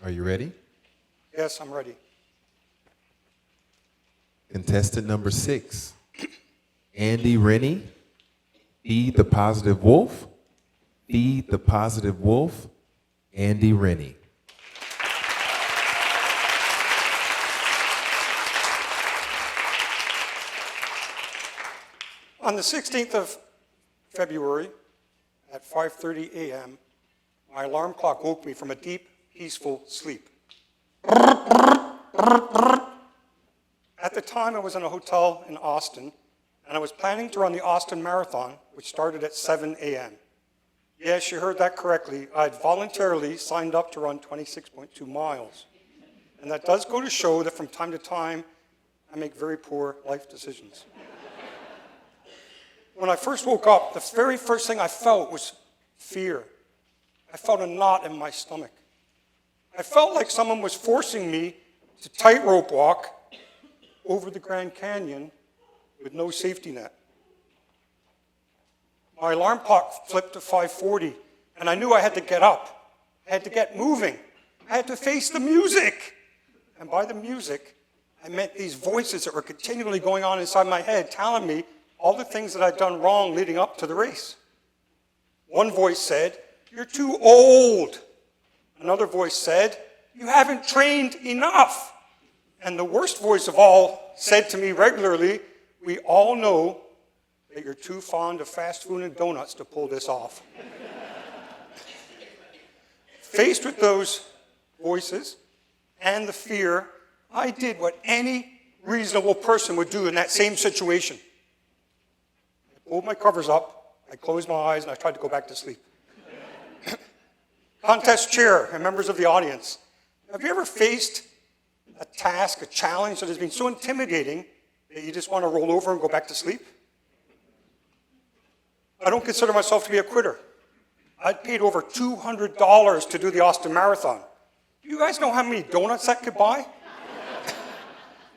Are you ready? Yes, I'm ready. Contestant number 6, Andy Rennie, Feed the Positive Wolf. Feed the Positive Wolf, Andy Rennie. On the 16th of February at 5:30 a.m., my alarm clock woke me from a deep, peaceful sleep. At the time, I was in a hotel in Austin, and I was planning to run the Austin Marathon, which started at 7 a.m. Yes, you heard that correctly. I had voluntarily signed up to run 26.2 miles. And that does go to show that from time to time, I make very poor life decisions. When I first woke up, the very first thing I felt was fear. I felt a knot in my stomach. I felt like someone was forcing me to tightrope walk over the Grand Canyon with no safety net. My alarm clock flipped to 5:40, and I knew I had to get up. I had to get moving. I had to face the music. And by the music, I meant these voices that were continually going on inside my head, telling me all the things that I'd done wrong leading up to the race. One voice said, "You're too old." Another voice said, "You haven't trained enough." And the worst voice of all said to me regularly, "We all know that you're too fond of fast food and donuts to pull this off." Faced with those voices and the fear, I did what any reasonable person would do in that same situation. I pulled my covers up, I closed my eyes, and I tried to go back to sleep. Contest chair and members of the audience, have you ever faced a task, a challenge that has been so intimidating that you just want to roll over and go back to sleep? I don't consider myself to be a quitter. I'd paid over $200 to do the Austin Marathon. Do you guys know how many donuts that could buy?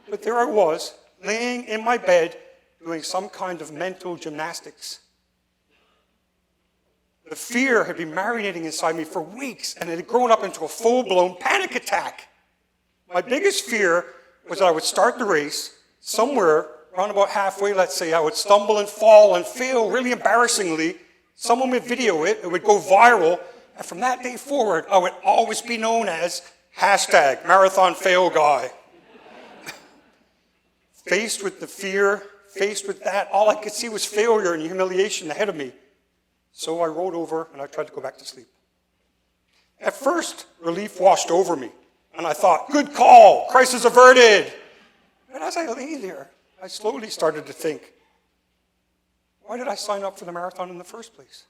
But there I was, laying in my bed, doing some kind of mental gymnastics. The fear had been marinating inside me for weeks, and it had grown up into a full-blown panic attack. My biggest fear was that I would start the race somewhere around about halfway, let's say, I would stumble and fall and fail really embarrassingly. Someone would video it, it would go viral, and from that day forward, I would always be known as #MarathonFailGuy. Faced with the fear, faced with that, all I could see was failure and humiliation ahead of me. So I rolled over and I tried to go back to sleep. At first, relief washed over me, and I thought, good call, crisis averted. And as I lay there, I slowly started to think, why did I sign up for the marathon in the first place?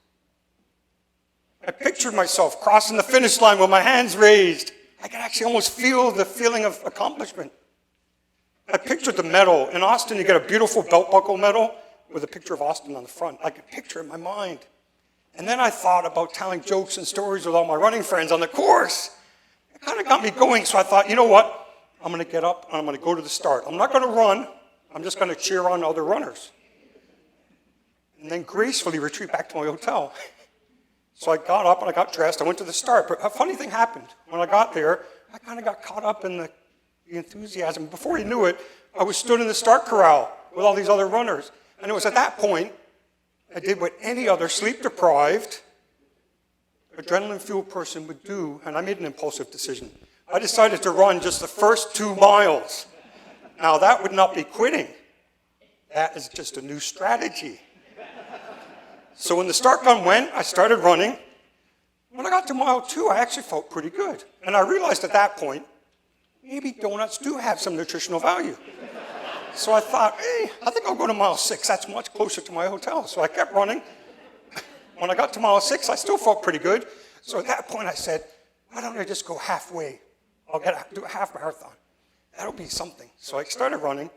I pictured myself crossing the finish line with my hands raised. I could actually almost feel the feeling of accomplishment. I pictured the medal. In Austin, you get a beautiful belt buckle medal with a picture of Austin on the front. I could picture it in my mind. And then I thought about telling jokes and stories with all my running friends on the course. It kind of got me going, so I thought, you know what? I'm going to get up and I'm going to go to the start. I'm not going to run. I'm just going to cheer on other runners. And then gracefully retreat back to my hotel. So I got up and I got dressed. I went to the start. But a funny thing happened. When I got there, I kind of got caught up in the enthusiasm. Before you knew it, I was stood in the start corral with all these other runners. And it was at that point I did what any other sleep-deprived, adrenaline-fueled person would do, and I made an impulsive decision. I decided to run just the first 2 miles. Now, that would not be quitting. That is just a new strategy. So when the start gun went, I started running. When I got to mile 2, I actually felt pretty good. And I realized at that point, maybe donuts do have some nutritional value. So I thought, hey, I think I'll go to mile 6. That's much closer to my hotel. So I kept running. When I got to mile 6, I still felt pretty good. So at that point, I said, why don't I just go halfway? I'll do a half marathon. That'll be something. So I started running.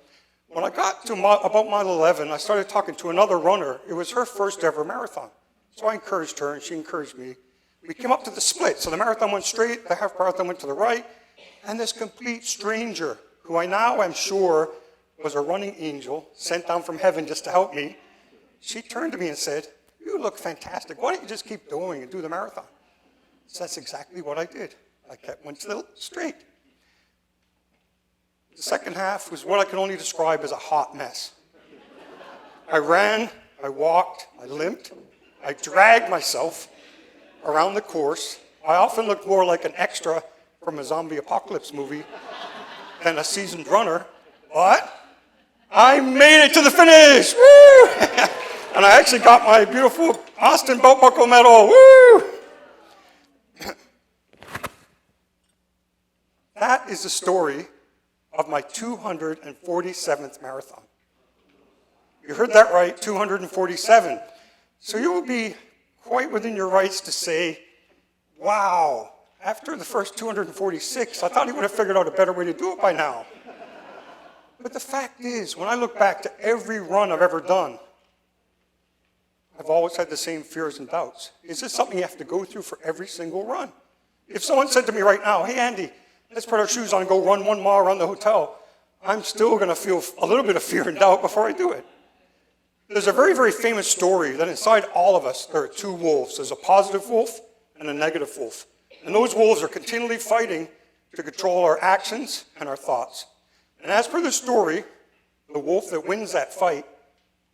When I got to about mile 11, I started talking to another runner. It was her first ever marathon. So I encouraged her, and she encouraged me. We came up to the split. So the marathon went straight, the half marathon went to the right, and this complete stranger, who I now am sure was a running angel sent down from heaven just to help me, she turned to me and said, "You look fantastic. Why don't you just keep going and do the marathon?" So that's exactly what I did. I kept one still straight. The second half was what I can only describe as a hot mess. I ran, I walked, I limped, I dragged myself around the course. I often looked more like an extra from a zombie apocalypse movie than a seasoned runner, but I made it to the finish! Woo! And I actually got my beautiful Austin belt buckle medal. Woo! That is the story of my 247th marathon. You heard that right, 247. So you will be quite within your rights to say, wow, after the first 246, I thought he would have figured out a better way to do it by now. But the fact is, when I look back to every run I've ever done, I've always had the same fears and doubts. Is this something you have to go through for every single run? If someone said to me right now, hey Andy, let's put our shoes on and go run 1 mile around the hotel, I'm still going to feel a little bit of fear and doubt before I do it. There's a very, very famous story that inside all of us, there are 2 wolves. There's a positive wolf and a negative wolf. And those wolves are continually fighting to control our actions and our thoughts. And as per the story, the wolf that wins that fight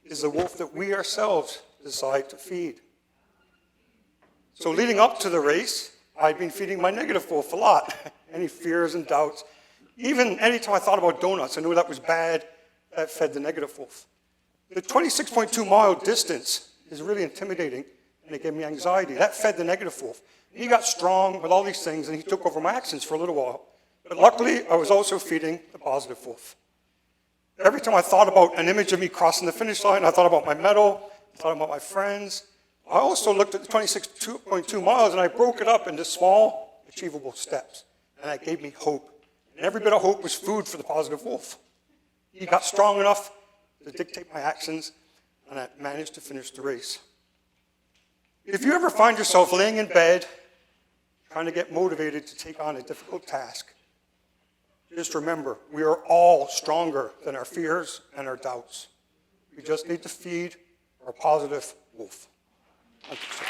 is the wolf that we ourselves decide to feed. So leading up to the race, I'd been feeding my negative wolf a lot. Any fears and doubts. Even anytime I thought about donuts, I knew that was bad, that fed the negative wolf. The 26.2 mile distance is really intimidating, and it gave me anxiety. That fed the negative wolf. He got strong with all these things, and he took over my actions for a little while. But luckily, I was also feeding the positive wolf. Every time I thought about an image of me crossing the finish line, I thought about my medal, I thought about my friends. I also looked at the 26.2 miles, and I broke it up into small, achievable steps. And that gave me hope. And every bit of hope was food for the positive wolf. He got strong enough to dictate my actions, and I managed to finish the race. If you ever find yourself laying in bed, trying to get motivated to take on a difficult task, just remember, we are all stronger than our fears and our doubts. We just need to feed our positive wolf. Thank you, sir.